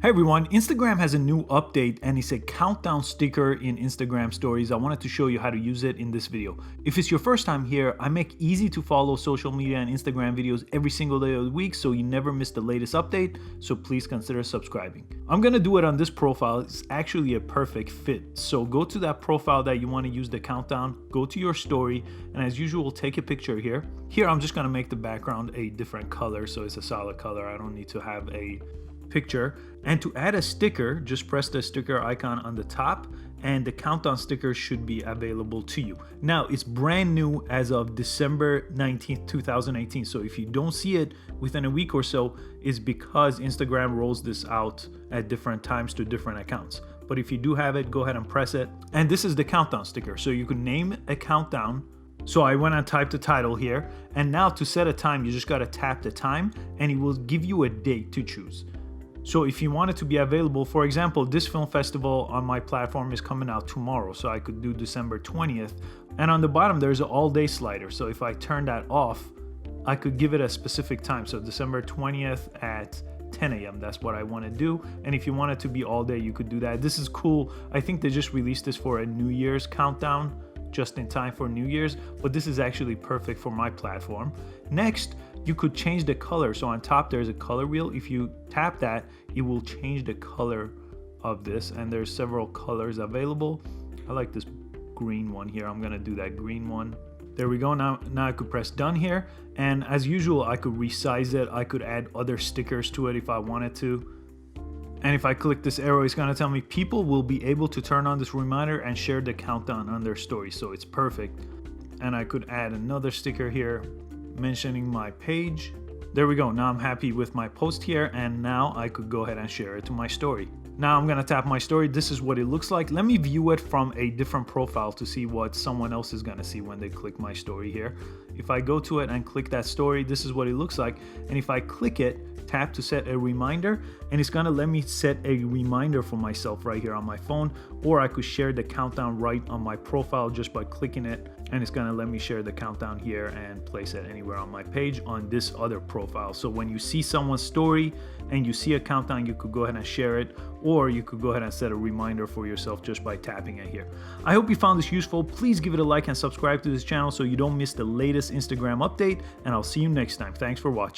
Hey everyone, Instagram has a new update and it's a countdown sticker in Instagram stories. I wanted to show you how to use it in this video. If it's your first time here, I make easy to follow social media and Instagram videos every single day of the week so you never miss the latest update, so please consider subscribing. I'm gonna do it on this profile. It's actually a perfect fit. So go to that profile that you want to use the countdown, go to your story, and as usual, take a picture here. Here I'm just gonna make the background a different color so it's a solid color. I don't need to have a picture. And to add a sticker, just press the sticker icon on the top and the countdown sticker should be available to you. Now it's brand new as of December 19th, 2018. So if you don't see it within a week or so, it's because Instagram rolls this out at different times to different accounts. But if you do have it, go ahead and press it. And this is the countdown sticker. So you can name a countdown. So I went and typed the title here. And now to set a time, you just got to tap the time and it will give you a date to choose. So if you want it to be available, for example, this film festival on my platform is coming out tomorrow, so I could do December 20th. And on the bottom, there's an all-day slider. So if I turn that off, I could give it a specific time. So December 20th at 10 a.m. That's what I want to do. And if you want it to be all day, you could do that. This is cool. I think they just released this for a New Year's countdown, just in time for New Year's, but this is actually perfect for my platform. Next, you could change the color. So on top, there's a color wheel. If you tap that, it will change the color of this. And there's several colors available. I like this green one here. I'm gonna do that green one. There we go. Now I could press done here. And as usual, I could resize it. I could add other stickers to it if I wanted to. And if I click this arrow, it's gonna tell me people will be able to turn on this reminder and share the countdown on their story. So it's perfect. And I could add another sticker here mentioning my page. There we go. Now I'm happy with my post here, and now I could go ahead and share it to my story. Now I'm gonna tap my story. This is what it looks like. Let me view it from a different profile to see what someone else is gonna see when they click my story here. If I go to it and click that story, this is what it looks like. And if I click it, tap to set a reminder, and it's gonna let me set a reminder for myself right here on my phone, or I could share the countdown right on my profile just by clicking it, and it's gonna let me share the countdown here and place it anywhere on my page on this other profile. So when you see someone's story and you see a countdown, you could go ahead and share it, or you could go ahead and set a reminder for yourself just by tapping it here. I hope you found this useful. Please give it a like and subscribe to this channel so you don't miss the latest Instagram update, and I'll see you next time. Thanks for watching.